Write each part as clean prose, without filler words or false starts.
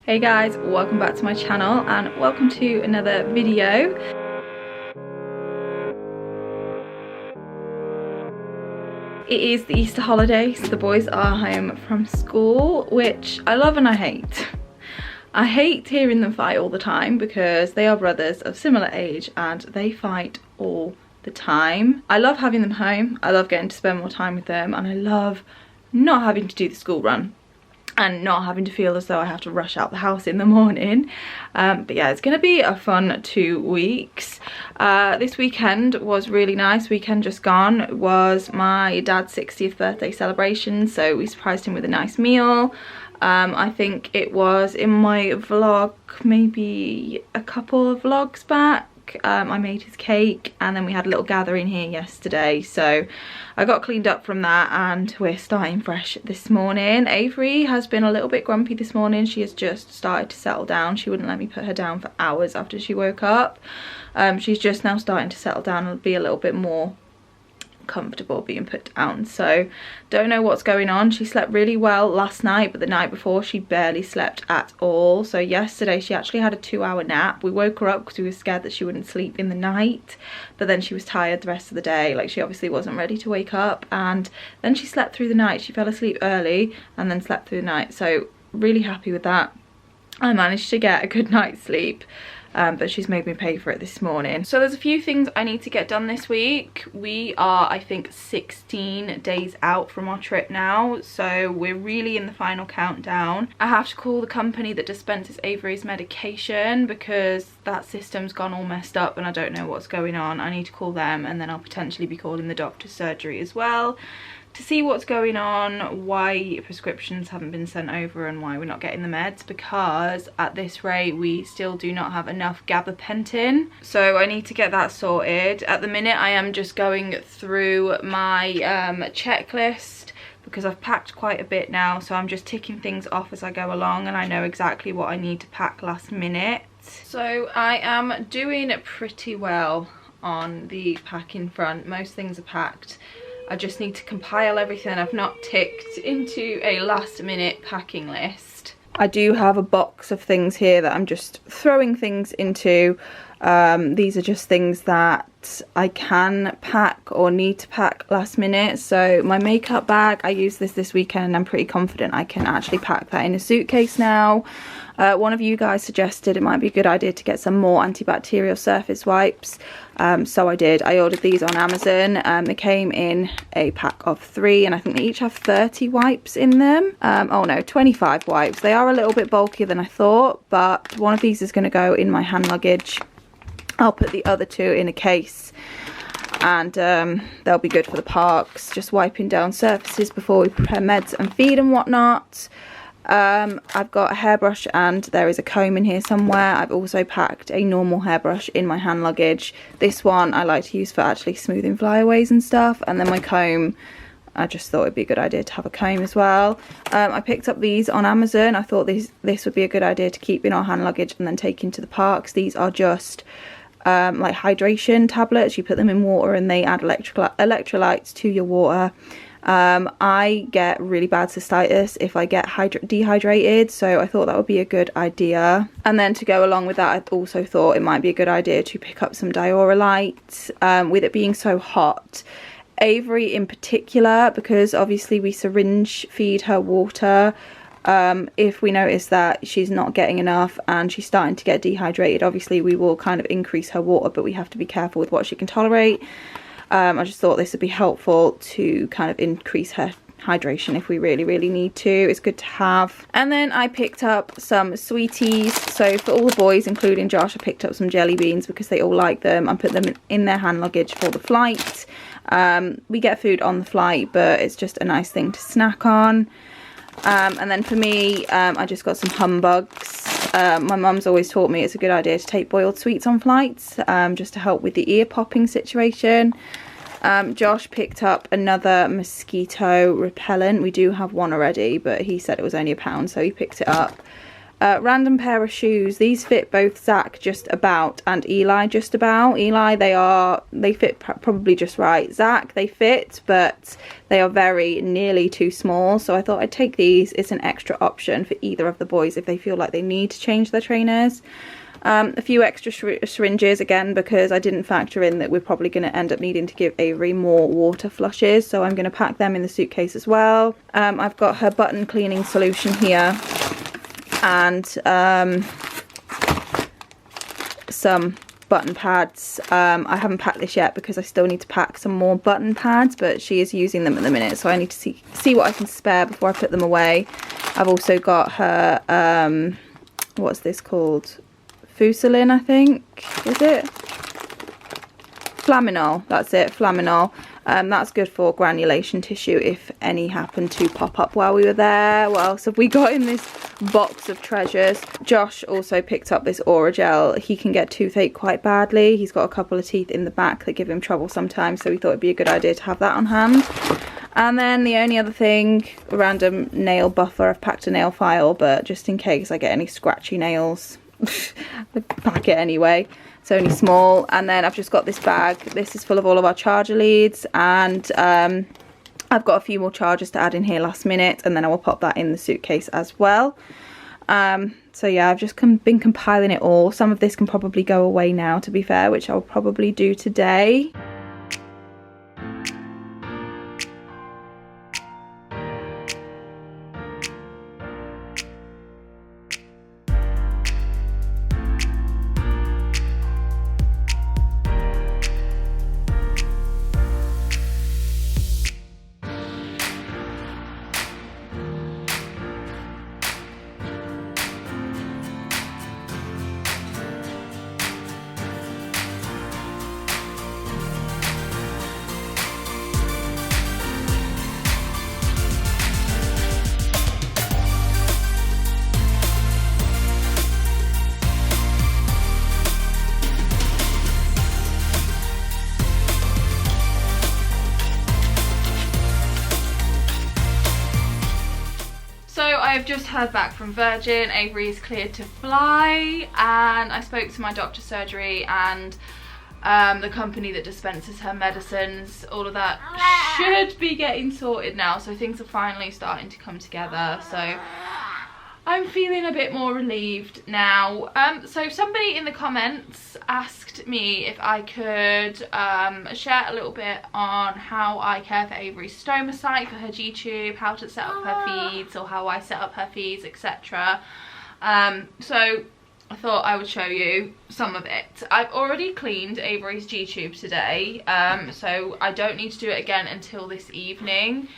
Hey guys, welcome back to my channel and welcome to another video. It is the Easter holidays. The boys are home from school, which I love and I hate. I hate hearing them fight all the time because they are brothers of similar age and they fight all the time. I love having them home. I love getting to spend more time with them, and I love not having to do the school run and not having to feel as though I have to rush out the house in the morning. But yeah, it's gonna be a fun 2 weeks. This weekend was really nice. Weekend just gone was my dad's 60th birthday celebration, so we surprised him with a nice meal. I think it was in my vlog, maybe a couple of vlogs back. I made his cake and then we had a little gathering here yesterday, so I got cleaned up from that and we're starting fresh this morning. Avery has been a little bit grumpy this morning. She has just started to settle down. She wouldn't let me put her down for hours after she woke up. She's just now starting to settle down and be a little bit more comfortable being put down, so don't know what's going on. She slept really well last night, but the night before she barely slept at all. So yesterday she actually had a 2-hour nap. We woke her up because we were scared that she wouldn't sleep in the night, but then she was tired the rest of the day. Like, she obviously wasn't ready to wake up, and then she slept through the night. She fell asleep early and then slept through the night, so really happy with that. I managed to get a good night's sleep. But she's made me pay for it this morning. So there's a few things I need to get done this week. We are, I think, 16 days out from our trip now, so we're really in the final countdown. I have to call the company that dispenses Avery's medication because that system's gone all messed up and I don't know what's going on. I need to call them, and then I'll potentially be calling the doctor's surgery as well to see what's going on, why prescriptions haven't been sent over and why we're not getting the meds, because at this rate we still do not have enough gabapentin, so I need to get that sorted. At the minute I am just going through my checklist because I've packed quite a bit now, so I'm just ticking things off as I go along and I know exactly what I need to pack last minute. So I am doing pretty well on the packing front. Most things are packed. I just need to compile everything. I've not ticked into a last minute packing list. I do have a box of things here that I'm just throwing things into. These are just things that I can pack or need to pack last minute. So my makeup bag, I used this weekend and I'm pretty confident I can actually pack that in a suitcase now. One of you guys suggested it might be a good idea to get some more antibacterial surface wipes, so I did. I ordered these on Amazon. They came in a pack of 3 and I think they each have 30 wipes in them. Oh no, 25 wipes. They are a little bit bulkier than I thought, but one of these is going to go in my hand luggage. I'll put the other 2 in a case and they'll be good for the parks, just wiping down surfaces before we prepare meds and feed and whatnot. I've got a hairbrush and there is a comb in here somewhere. I've also packed a normal hairbrush in my hand luggage. This one I like to use for actually smoothing flyaways and stuff, and then my comb, I just thought it'd be a good idea to have a comb as well. I picked up these on Amazon. I thought this would be a good idea to keep in our hand luggage and then take into the parks. These are just like hydration tablets. You put them in water and they add electrolytes to your water. I get really bad cystitis if I get dehydrated, so I thought that would be a good idea. And then to go along with that, I also thought it might be a good idea to pick up some Diorolite. With it being so hot, Avery in particular, because obviously we syringe feed her water. If we notice that she's not getting enough and she's starting to get dehydrated, obviously we will kind of increase her water, but we have to be careful with what she can tolerate. I just thought this would be helpful to kind of increase her hydration if we really need to. It's good to have. And then I picked up some sweeties. So for all the boys, including Josh, I picked up some jelly beans because they all like them. I put them in their hand luggage for the flight. We get food on the flight, but it's just a nice thing to snack on. And then for me, I just got some humbugs. My mum's always taught me it's a good idea to take boiled sweets on flights, just to help with the ear popping situation. Josh picked up another mosquito repellent. We do have one already, but he said it was only £1, so he picked it up. Random pair of shoes. These fit both Zach just about and Eli just about. Eli, they fit probably just right. Zach, they fit, but they are very nearly too small. So I thought I'd take these. It's an extra option for either of the boys if they feel like they need to change their trainers. A few extra syringes, again, because I didn't factor in that we're probably going to end up needing to give Avery more water flushes. So I'm going to pack them in the suitcase as well. I've got her button cleaning solution here. And some button pads. I haven't packed this yet because I still need to pack some more button pads, but she is using them at the minute, so I need to see what I can spare before I put them away. I've also got her what's this called, Fusilin, I think, is it? Flaminol, that's it, Flaminol. That's good for granulation tissue if any happened to pop up while we were there. What else have we got in this box of treasures? Josh also picked up this Oragel. He can get toothache quite badly. He's got a couple of teeth in the back that give him trouble sometimes, so we thought it'd be a good idea to have that on hand. And then the only other thing, a random nail buffer. I've packed a nail file, but just in case I get any scratchy nails, I pack it anyway. It's only small. And then I've just got this bag. This is full of all of our charger leads, and I've got a few more chargers to add in here last minute, and then I will pop that in the suitcase as well. So yeah, I've just been compiling it all. Some of this can probably go away now, to be fair, which I'll probably do today. I've just heard back from Virgin. Avery is cleared to fly, and I spoke to my doctor's surgery and the company that dispenses her medicines. All of that should be getting sorted now, so things are finally starting to come together, so I'm feeling a bit more relieved now. So somebody in the comments asked me if I could share a little bit on how I care for Avery's stoma site for her G tube, how to set up her feeds, or how I set up her feeds, etc. So I thought I would show you some of it. I've already cleaned Averys G Tube today, so I don't need to do it again until this evening.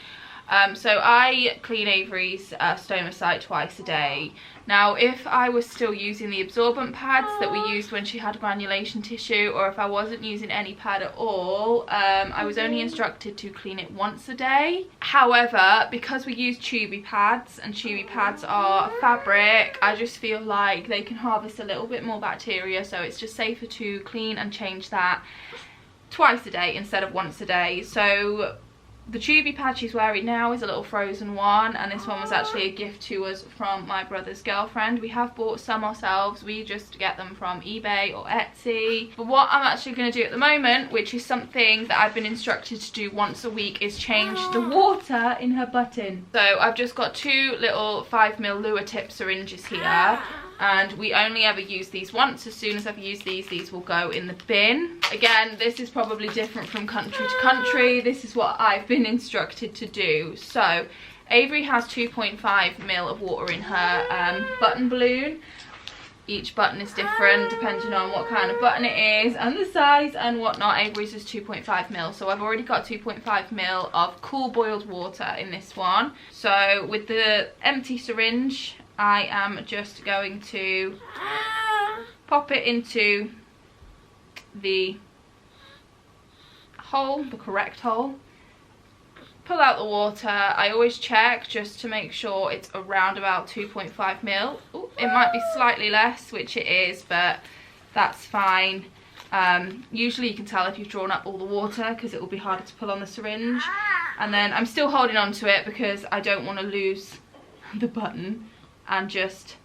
So I clean Avery's stoma site twice a day. Now, if I was still using the absorbent pads that we used when she had granulation tissue, or if I wasn't using any pad at all, I was only instructed to clean it once a day. However, because we use tubey pads, and tubey pads are fabric, I just feel like they can harvest a little bit more bacteria, so it's just safer to clean and change that twice a day instead of once a day. So the tubey pad she's wearing now is a little frozen one, and this one was actually a gift to us from my brother's girlfriend. We have bought some ourselves, we just get them from eBay or Etsy. But what I'm actually going to do at the moment, which is something that I've been instructed to do once a week, is change the water in her button. So I've just got two little 5mm Lure tip syringes here, and we only ever use these once. As soon as I've used these will go in the bin. Again, this is probably different from country to country. This is what I've been instructed to do. So Avery has 2.5ml of water in her button balloon. Each button is different depending on what kind of button it is and the size and whatnot. Avery's is 2.5ml, so I've already got 2.5ml of cool boiled water in this one. So with the empty syringe, I am just going to pop it into the hole, the correct hole, pull out the water. I always check just to make sure it's around about 2.5ml. Ooh, it might be slightly less, which it is, but that's fine. Usually you can tell if you've drawn up all the water because it will be harder to pull on the syringe. And then I'm still holding on to it because I don't want to lose the button, and just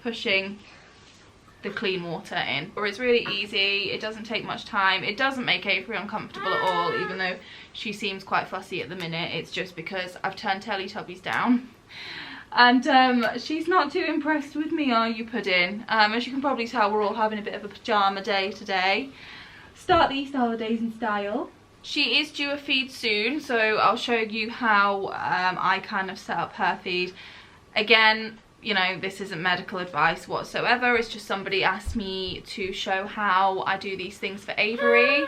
pushing the clean water in. Or it's really easy, it doesn't take much time, it doesn't make Avery uncomfortable at all, even though she seems quite fussy at the minute. It's just because I've turned Teletubbies down. And she's not too impressed with me, are you, Pudding? As you can probably tell, we're all having a bit of a pyjama day today. Start the Easter holidays in style. She is due a feed soon, so I'll show you how I kind of set up her feed. Again, you know, this isn't medical advice whatsoever, it's just somebody asked me to show how I do these things for Avery.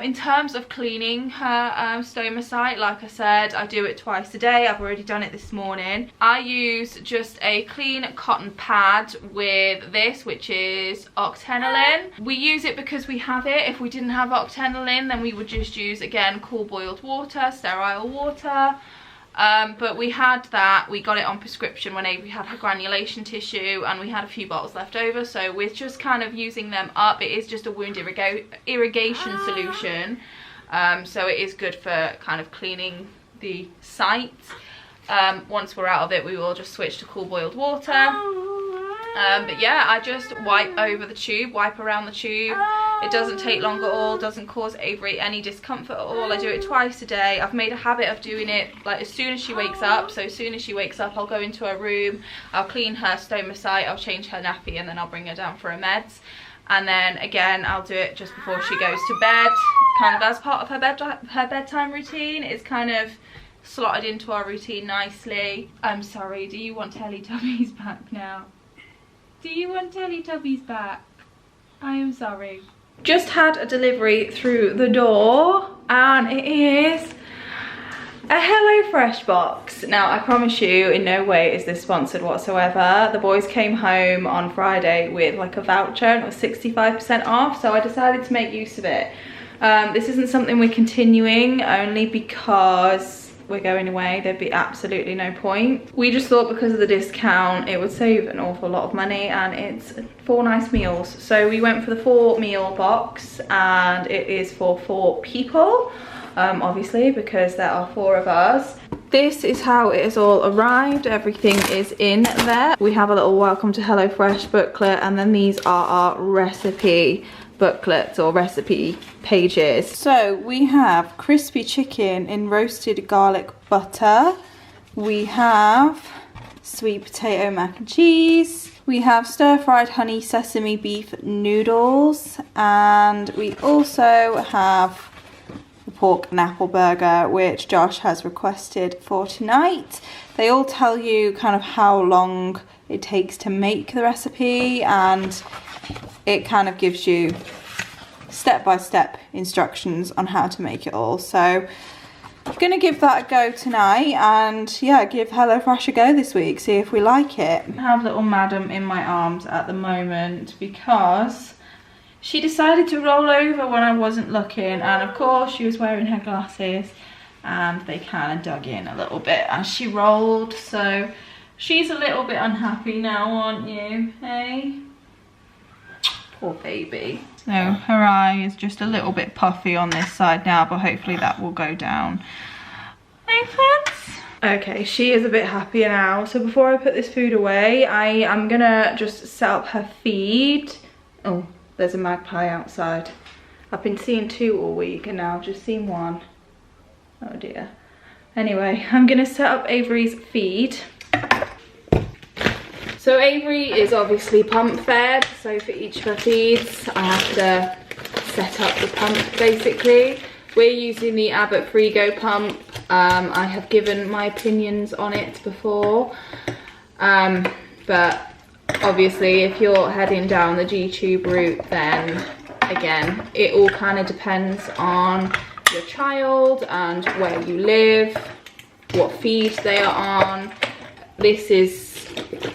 In terms of cleaning her stoma site, like I said, I do it twice a day. I've already done it this morning. I use just a clean cotton pad with this, which is octenolin. We use it because we have it. If we didn't have octenolin, then we would just use, again, cool boiled water, sterile water. But we had that, we got it on prescription when Avery had her granulation tissue, and we had a few bottles left over, so we're just kind of using them up. It is just a wound irrigation solution, so it is good for kind of cleaning the site. Once we're out of it, we will just switch to cool boiled water. But yeah, I just wipe over the tube, wipe around the tube. It doesn't take long at all, doesn't cause Avery any discomfort at all. I do it twice a day. I've made a habit of doing it like as soon as she wakes up. So as soon as she wakes up, I'll go into her room, I'll clean her stoma site, I'll change her nappy, and then I'll bring her down for her meds. And then again, I'll do it just before she goes to bed, kind of as part of her bedtime routine. It's kind of slotted into our routine nicely. I'm sorry, do you want Teletubbies back now? Do you want Teletubbies back? I am sorry. Just had a delivery through the door, and it is a HelloFresh box. Now, I promise you, in no way is this sponsored whatsoever. The boys came home on Friday with like a voucher, and it was 65% off, so I decided to make use of it. This isn't something we're continuing, only because we're going away. There'd be absolutely no point. We just thought because of the discount it would save an awful lot of money, and it's 4 nice meals. So we went for the 4 meal box, and it is for 4 people, obviously, because there are 4 of us. This is how it has all arrived. Everything is in there. We have a little welcome to HelloFresh booklet, and then these are our recipe booklets or recipe pages. So we have crispy chicken in roasted garlic butter. We have sweet potato mac and cheese. We have stir-fried honey sesame beef noodles, and we also have the pork and apple burger, which Josh has requested for tonight. They all tell you kind of how long it takes to make the recipe, and it kind of gives you step-by-step instructions on how to make it all. So I'm gonna give that a go tonight, and yeah, give HelloFresh a go this week, see if we like it. I have little madam in my arms at the moment because she decided to roll over when I wasn't looking, and of course she was wearing her glasses and they kind of dug in a little bit as she rolled, so she's a little bit unhappy now, aren't you? Hey? Poor baby. So her eye is just a little bit puffy on this side now, but hopefully that will go down. Make sense? Okay, she is a bit happier now. So before I put this food away, I am gonna just set up her feed. Oh, there's a magpie outside. I've been seeing 2 all week, and now I've just seen 1. Oh dear. Anyway, I'm gonna set up Avery's feed. So Avery is obviously pump fed, so for each of her feeds I have to set up the pump basically. We're using the Abbott Frigo pump. I have given my opinions on it before, but obviously if you're heading down the G Tube route, then again it all kind of depends on your child and where you live, what feed they are on. This is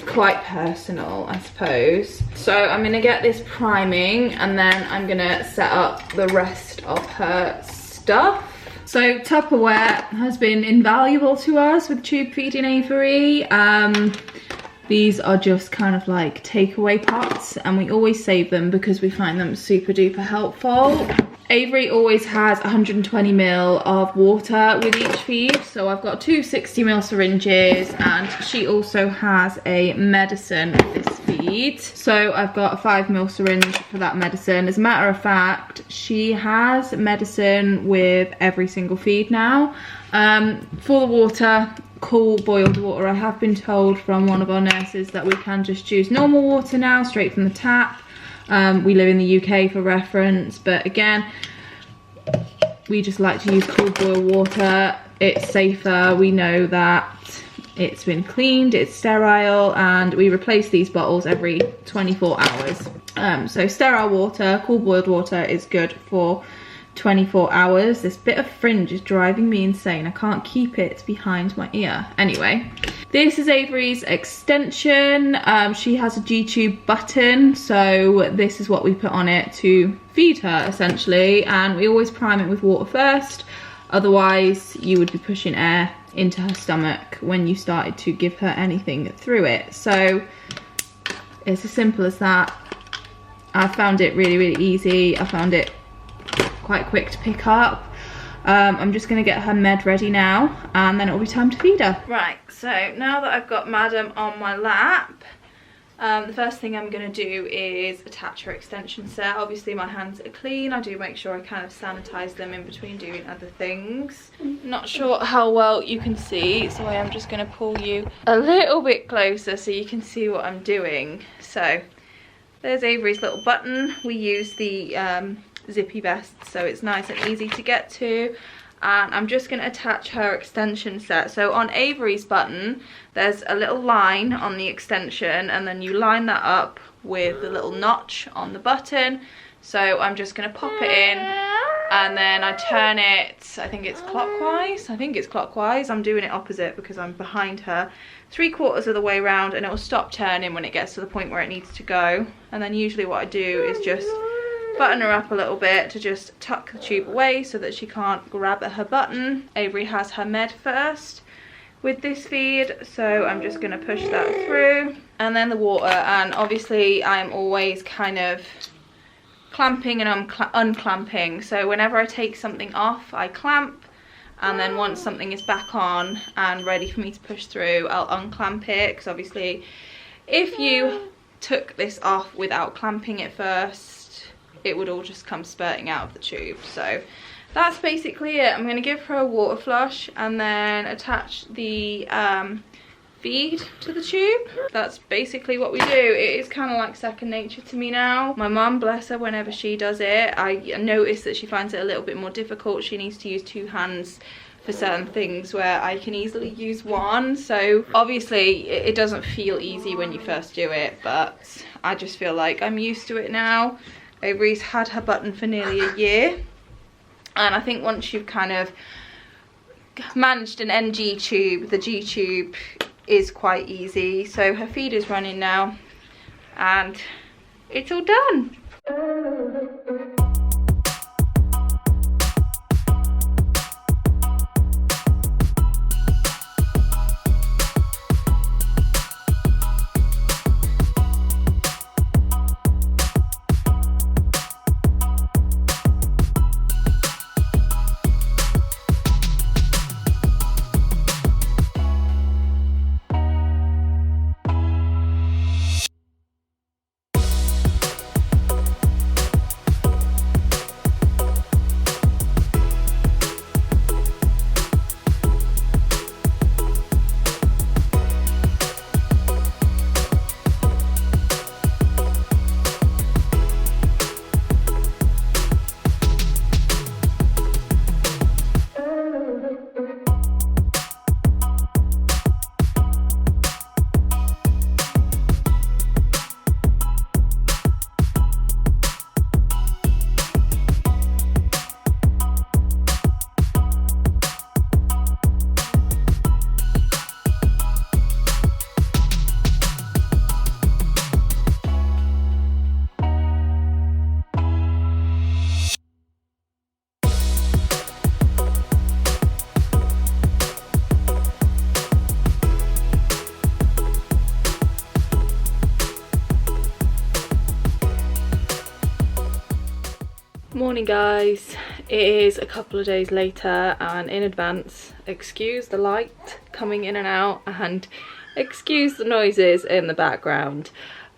quite personal, I suppose. So I'm gonna get this priming, and then I'm gonna set up the rest of her stuff. So Tupperware has been invaluable to us with tube feeding Avery. These are just kind of like takeaway pots, and we always save them because we find them super duper helpful. Avery always has 120 ml of water with each feed, so I've got 2 60 ml syringes, and she also has a medicine with this feed. feed. So I've got a 5ml syringe for that medicine. As a matter of fact, she has medicine with every single feed now. For the water, cool boiled water. I have been told from one of our nurses that we can just use normal water now, straight from the tap. We live in the UK for reference, but again, we just like to use cool boiled water. It's safer. We know that it's been cleaned, it's sterile, and we replace these bottles every 24 hours. So sterile water, cool boiled water is good for 24 hours. This bit of fringe is driving me insane. I can't keep it behind my ear. Anyway, this is Avery's extension. She has a G Tube button, so this is what we put on it to feed her essentially, and we always prime it with water first, otherwise you would be pushing air into her stomach when you started to give her anything through it. So it's as simple as that. I found it really easy. I found it quite quick to pick up. I'm just going to get her med ready now, and then it'll be time to feed her. Right, so now that I've got Madam on my lap, the first thing I'm going to do is attach her extension set. Obviously my hands are clean. I do make sure I kind of sanitize them in between doing other things. Not sure how well you can see, so I am just going to pull you a little bit closer so you can see what I'm doing. So there's Avery's little button. We use the zippy vest, so it's nice and easy to get to. And I'm just going to attach her extension set. So on Avery's button, there's a little line on the extension, and then you line that up with the little notch on the button. So I'm just going to pop it in, and then I turn it, I think it's clockwise. I'm doing it opposite because I'm behind her, 3/4 of the way around, and it will stop turning when it gets to the point where it needs to go. And then usually what I do is just button her up a little bit to just tuck the tube away so that she can't grab at her button. Avery has her med first with this feed, so I'm just going to push that through, and then the water. And obviously I'm always kind of clamping and unclamping, so whenever I take something off I clamp, and then once something is back on and ready for me to push through, I'll unclamp it, because obviously if you took this off without clamping it first, it would all just come spurting out of the tube. So that's basically it. I'm going to give her a water flush and then attach the feed to the tube. That's basically what we do. It is kind of like second nature to me now. My mum, bless her, whenever she does it, I notice that she finds it a little bit more difficult. She needs to use 2 hands for certain things where I can easily use 1. So obviously it doesn't feel easy when you first do it, but I just feel like I'm used to it now. Avery's had her button for nearly a year, and I think once you've kind of managed an NG tube, the G tube is quite easy. So her feed is running now, and it's all done. Morning guys, it is a couple of days later, and in advance, excuse the light coming in and out and excuse the noises in the background.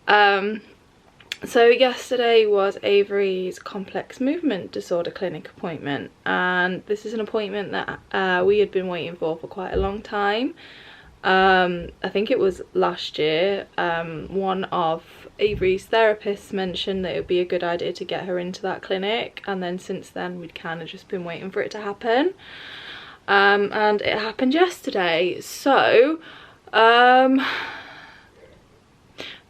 So yesterday was Avery's complex movement disorder clinic appointment, and this is an appointment that we had been waiting for quite a long time. I think it was last year. One of Avery's therapists mentioned that it would be a good idea to get her into that clinic, and then since then we'd kind of just been waiting for it to happen. And it happened yesterday. So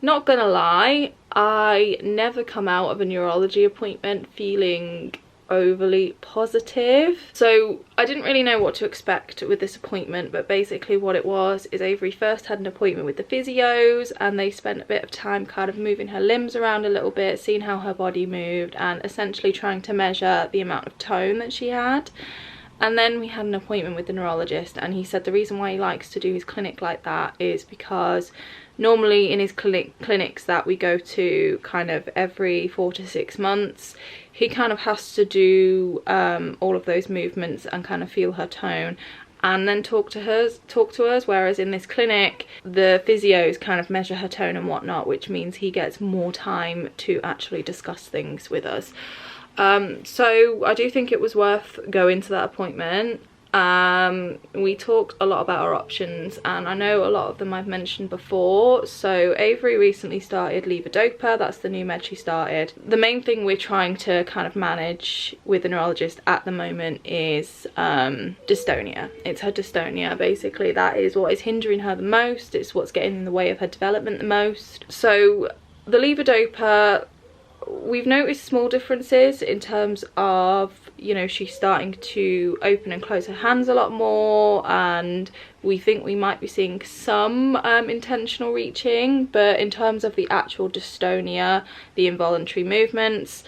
not gonna lie, I never come out of a neurology appointment feeling overly positive. So I didn't really know what to expect with this appointment, but basically what it was is Avery first had an appointment with the physios, and they spent a bit of time kind of moving her limbs around a little bit, seeing how her body moved, and essentially trying to measure the amount of tone that she had. And then we had an appointment with the neurologist, and he said the reason why he likes to do his clinic like that is because normally in his clinics that we go to kind of every 4 to 6 months, he kind of has to do all of those movements and kind of feel her tone and then talk to us, whereas in this clinic the physios kind of measure her tone and whatnot, which means he gets more time to actually discuss things with us. So I do think it was worth going to that appointment. We talked a lot about our options, and I know a lot of them I've mentioned before. So Avery recently started levodopa, that's the new med she started. The main thing we're trying to kind of manage with the neurologist at the moment is dystonia. It's her dystonia, basically. That is what is hindering her the most, it's what's getting in the way of her development the most. So the levodopa, we've noticed small differences in terms of, you know, she's starting to open and close her hands a lot more, and we think we might be seeing some intentional reaching, but in terms of the actual dystonia, the involuntary movements,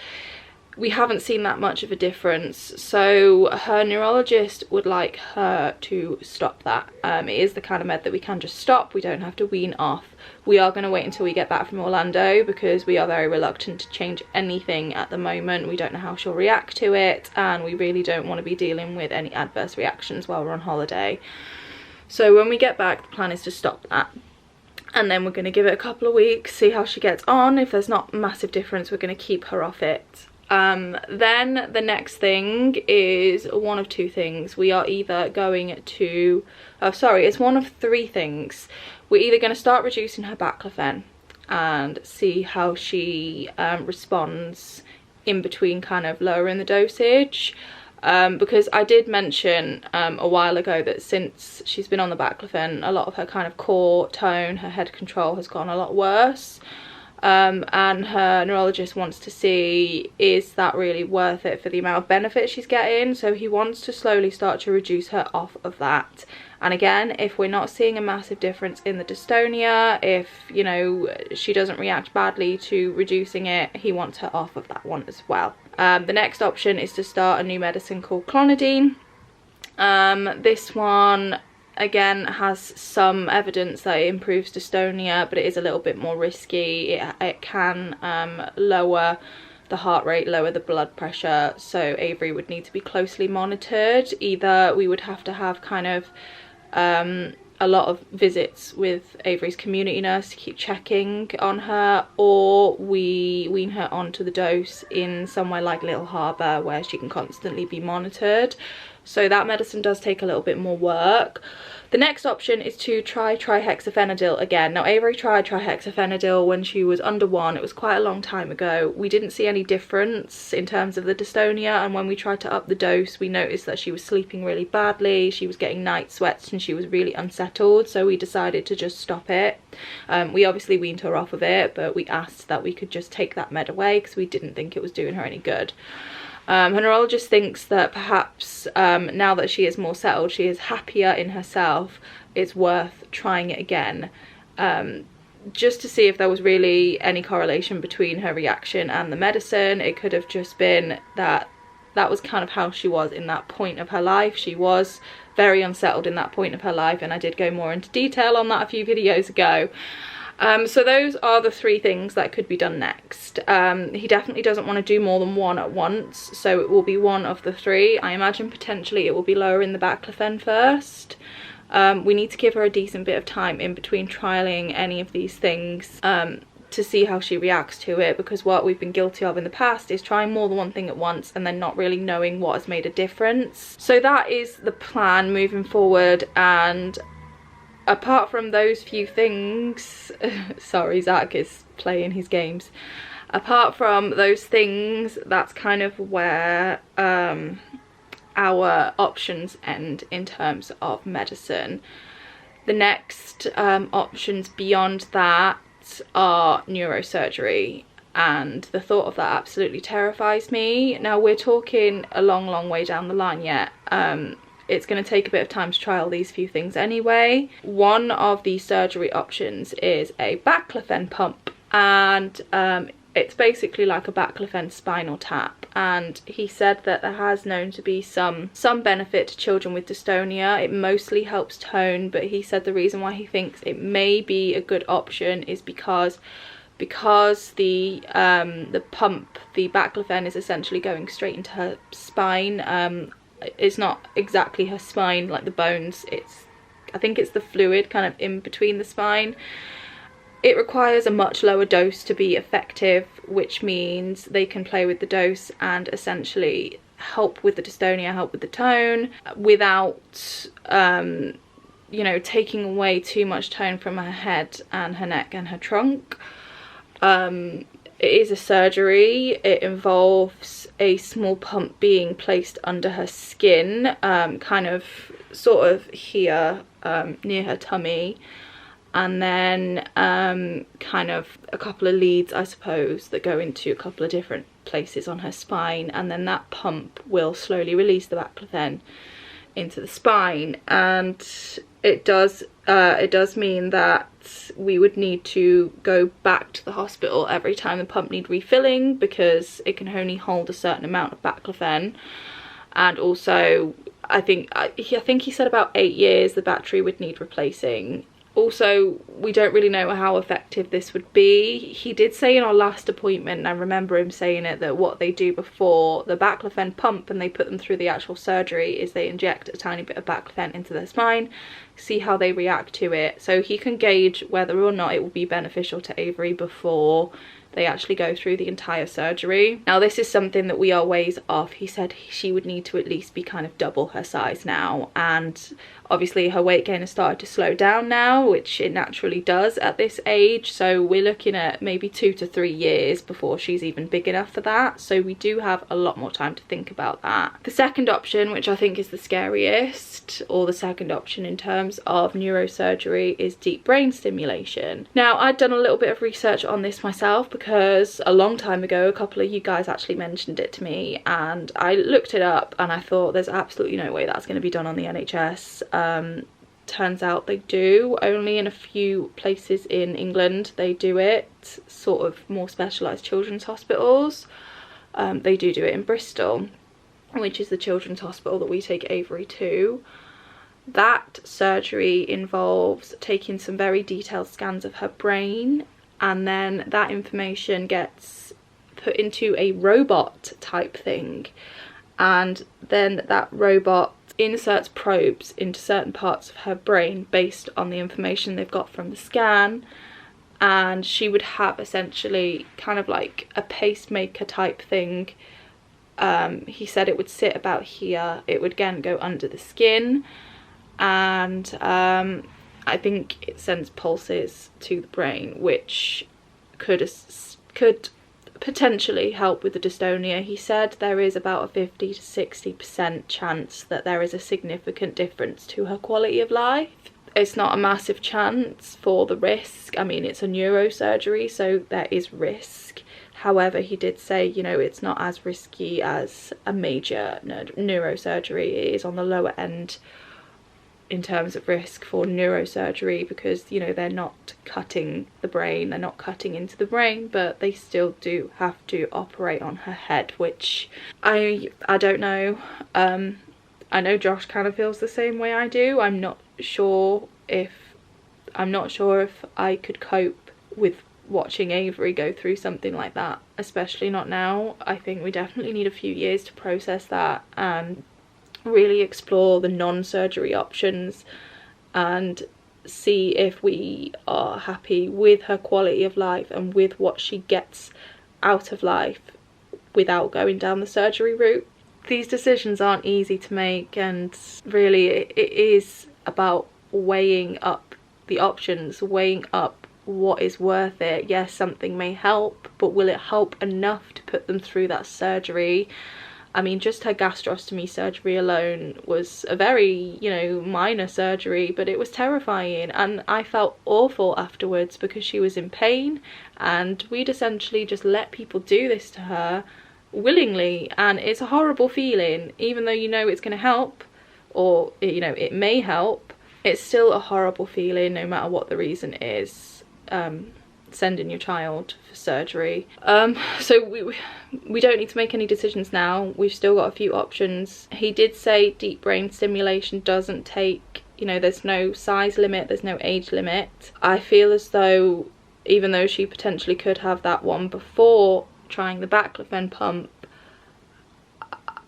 we haven't seen that much of a difference. So her neurologist would like her to stop that. It is the kind of med that we can just stop, we don't have to wean off. We are going to wait until we get back from Orlando because we are very reluctant to change anything at the moment. We don't know how she'll react to it, and we really don't want to be dealing with any adverse reactions while we're on holiday. So when we get back, the plan is to stop that, and then we're going to give it a couple of weeks, see how she gets on. If there's not a massive difference, we're going to keep her off it. Then the next thing is one of two things. We are either going to, it's one of three things. We're either going to start reducing her baclofen and see how she responds in between kind of lowering the dosage, because I did mention a while ago that since she's been on the baclofen, a lot of her kind of core tone, her head control has gone a lot worse. And her neurologist wants to see, is that really worth it for the amount of benefit she's getting? So he wants to slowly start to reduce her off of that. And again, if we're not seeing a massive difference in the dystonia, if, you know, she doesn't react badly to reducing it, he wants her off of that one as well. The next option is to start a new medicine called clonidine. This one again has some evidence that it improves dystonia, but it is a little bit more risky. It can lower the heart rate, lower the blood pressure, so Avery would need to be closely monitored. Either we would have to have kind of a lot of visits with Avery's community nurse to keep checking on her, or we wean her onto the dose in somewhere like Little Harbour where she can constantly be monitored. So that medicine does take a little bit more work. The next option is to try Hexafenadyl again. Now Avery tried Hexafenadyl when she was under 1. It was quite a long time ago. We didn't see any difference in terms of the dystonia, and when we tried to up the dose we noticed that she was sleeping really badly, she was getting night sweats, and she was really unsettled, so we decided to just stop it. We obviously weaned her off of it, but we asked that we could just take that med away because we didn't think it was doing her any good. Her neurologist thinks that perhaps now that she is more settled, she is happier in herself, it's worth trying it again, just to see if there was really any correlation between her reaction and the medicine. It could have just been that that was kind of how she was in that point of her life. She was very unsettled in that point of her life, and I did go more into detail on that a few videos ago. So those are the three things that could be done next. He definitely doesn't want to do more than one at once, so it will be one of the three. I imagine potentially it will be lowering the baclofen first. We need to give her a decent bit of time in between trialling any of these things to see how she reacts to it, because what we've been guilty of in the past is trying more than one thing at once and then not really knowing what has made a difference. So that is the plan moving forward. And apart from those few things, sorry, Zach is playing his games. Apart from those things, that's kind of where our options end in terms of medicine. The next options beyond that are neurosurgery, and the thought of that absolutely terrifies me. Now, we're talking a long way down the line yet. It's going to take a bit of time to trial these few things anyway. One of the surgery options is a baclofen pump, and it's basically like a baclofen spinal tap, and he said that there has known to be some benefit to children with dystonia. It mostly helps tone, but he said the reason why he thinks it may be a good option is because the pump, the baclofen, is essentially going straight into her spine. It's not exactly her spine, like the bones, I think it's the fluid kind of in between the spine. It requires a much lower dose to be effective, which means they can play with the dose and essentially help with the dystonia, help with the tone, without you know, taking away too much tone from her head and her neck and her trunk. It is a surgery. It involves a small pump being placed under her skin, kind of sort of here, near her tummy, and then kind of a couple of leads, I suppose, that go into a couple of different places on her spine, and then that pump will slowly release the baclofen into the spine. And it does mean that we would need to go back to the hospital every time the pump needs refilling, because it can only hold a certain amount of baclofen. And also, I think he said about 8 years the battery would need replacing. Also, we don't really know how effective this would be. He did say in our last appointment, and I remember him saying it, that what they do before the baclofen pump and they put them through the actual surgery is they inject a tiny bit of baclofen into their spine, see how they react to it, so he can gauge whether or not it will be beneficial to Avery before they actually go through the entire surgery. Now, this is something that we are ways off. He said she would need to at least be kind of double her size now, and obviously her weight gain has started to slow down now, which it naturally does at this age, so we're looking at maybe 2 to 3 years before she's even big enough for that, so we do have a lot more time to think about that. The second option, which I think is the scariest, or the second option in terms of neurosurgery, is deep brain stimulation. Now, I'd done a little bit of research on this myself, because a long time ago a couple of you guys actually mentioned it to me, and I looked it up and I thought there's absolutely no way that's going to be done on the NHS. Turns out they do. Only in a few places in England they do it, sort of more specialised children's hospitals. They do it in Bristol, which is the children's hospital that we take Avery to. That surgery involves taking some very detailed scans of her brain, and then that information gets put into a robot type thing, and then that robot inserts probes into certain parts of her brain based on the information they've got from the scan, and she would have essentially kind of like a pacemaker type thing. He said it would sit about here, it would again go under the skin, and I think it sends pulses to the brain, which could potentially help with the dystonia. He said there is about a 50 to 60% chance that there is a significant difference to her quality of life. It's not a massive chance for the risk. I mean, it's a neurosurgery, so there is risk. However, he did say, you know, it's not as risky as a major neurosurgery. It is on the lower end in terms of risk for neurosurgery, because, you know, they're not cutting the brain, they're not cutting into the brain, but they still do have to operate on her head, which I don't know. I know Josh kind of feels the same way I do. I'm not sure if I could cope with watching Avery go through something like that, especially not now. I think we definitely need a few years to process that and really explore the non-surgery options, and see if we are happy with her quality of life and with what she gets out of life without going down the surgery route. These decisions aren't easy to make, and really it is about weighing up the options, weighing up what is worth it. Yes, something may help, but will it help enough to put them through that surgery? I mean, just her gastrostomy surgery alone was a very, you know, minor surgery, but it was terrifying, and I felt awful afterwards because she was in pain, and we'd essentially just let people do this to her willingly, and it's a horrible feeling. Even though you know it's going to help, or, you know, it may help, it's still a horrible feeling no matter what the reason is. Sending your child for surgery. So we don't need to make any decisions now. We've still got a few options. He did say deep brain stimulation doesn't take, you know, there's no size limit, there's no age limit. I feel as though, even though she potentially could have that one before trying the baclofen pump,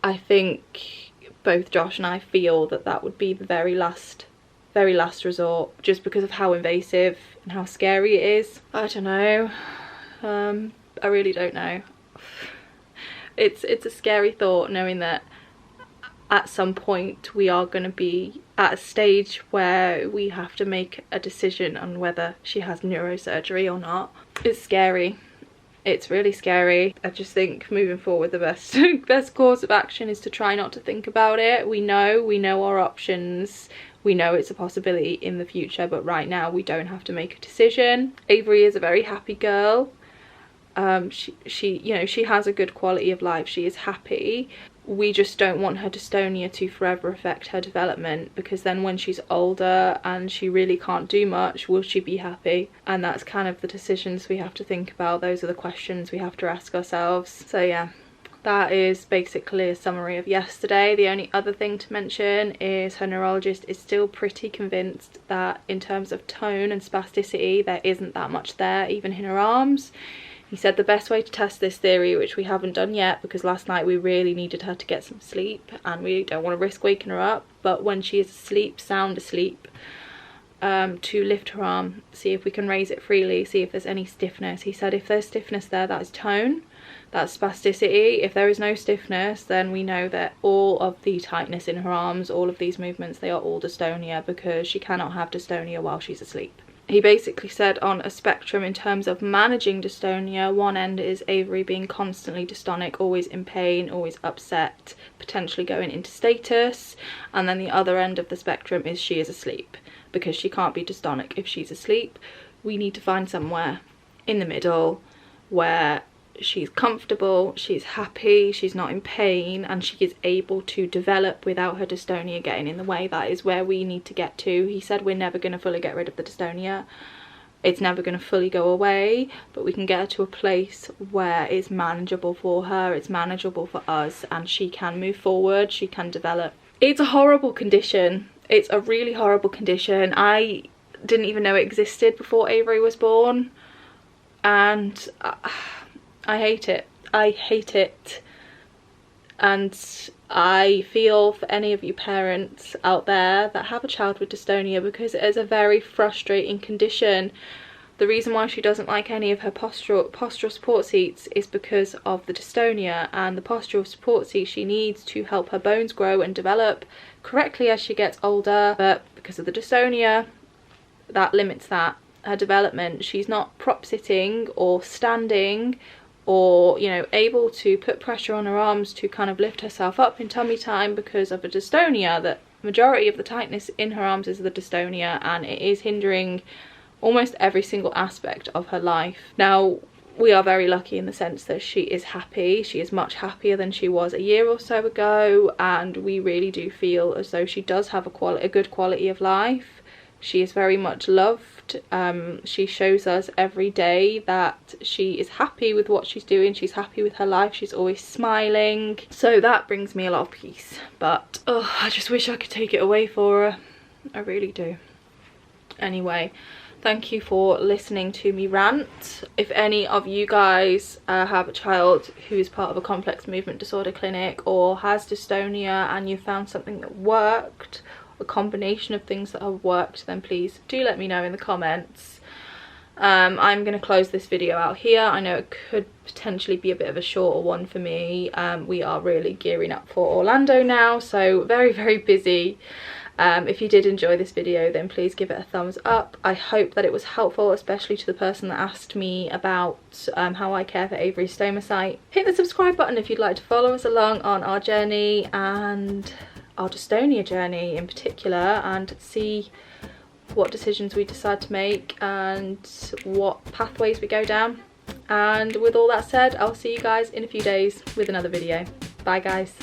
I think both Josh and I feel that that would be the very last resort, just because of how invasive and how scary it is. I don't know. I really don't know. It's a scary thought, knowing that at some point we are going to be at a stage where we have to make a decision on whether she has neurosurgery or not. It's scary. It's really scary. I just think moving forward the best course of action is to try not to think about it. We know our options. We know it's a possibility in the future, but right now we don't have to make a decision. Avery is a very happy girl. She you know, she has a good quality of life. She is happy. We just don't want her dystonia to forever affect her development, because then when she's older and she really can't do much, will she be happy? And that's kind of the decisions we have to think about. Those are the questions we have to ask ourselves. So yeah, that is basically a summary of yesterday. The only other thing to mention is her neurologist is still pretty convinced that in terms of tone and spasticity, there isn't that much there, even in her arms. He said the best way to test this theory, which we haven't done yet because last night we really needed her to get some sleep and we don't want to risk waking her up, but when she is asleep, sound asleep, to lift her arm, see if we can raise it freely, see if there's any stiffness. He said if there's stiffness there, that is tone, that's spasticity. If there is no stiffness, then we know that all of the tightness in her arms, all of these movements, they are all dystonia, because she cannot have dystonia while she's asleep. He basically said on a spectrum in terms of managing dystonia, one end is Avery being constantly dystonic, always in pain, always upset, potentially going into status, and then the other end of the spectrum is she is asleep, because she can't be dystonic if she's asleep. We need to find somewhere in the middle where she's comfortable, she's happy, she's not in pain, and she is able to develop without her dystonia getting in the way. That is where we need to get to. He said we're never going to fully get rid of the dystonia. It's never going to fully go away, but we can get her to a place where it's manageable for her, it's manageable for us, and she can move forward, she can develop. It's a horrible condition. It's a really horrible condition. I didn't even know it existed before Avery was born, and I hate it. I hate it. And I feel for any of you parents out there that have a child with dystonia, because it is a very frustrating condition. The reason why she doesn't like any of her postural support seats is because of the dystonia, and the postural support seat she needs to help her bones grow and develop correctly as she gets older, but because of the dystonia, that limits her development. She's not prop sitting or standing or, you know, able to put pressure on her arms to kind of lift herself up in tummy time because of a dystonia. The majority of the tightness in her arms is the dystonia, and it is hindering almost every single aspect of her life. Now, we are very lucky in the sense that she is happy. She is much happier than she was a year or so ago, and we really do feel as though she does have a good quality of life. She is very much loved. She shows us every day that she is happy with what she's doing. She's happy with her life. She's always smiling. So that brings me a lot of peace. But oh, I just wish I could take it away for her. I really do. Anyway, thank you for listening to me rant. If any of you guys have a child who is part of a complex movement disorder clinic or has dystonia and you found something that worked, a combination of things that have worked, then please do let me know in the comments. I'm going to close this video out here. I know it could potentially be a bit of a shorter one for me. We are really gearing up for Orlando now, so very, very busy. If you did enjoy this video, then please give it a thumbs up. I hope that it was helpful, especially to the person that asked me about how I care for Avery's stomach. Hit the subscribe button if you'd like to follow us along on our journey, and our dystonia journey in particular, and see what decisions we decide to make and what pathways we go down. And with all that said, I'll see you guys in a few days with another video. Bye guys.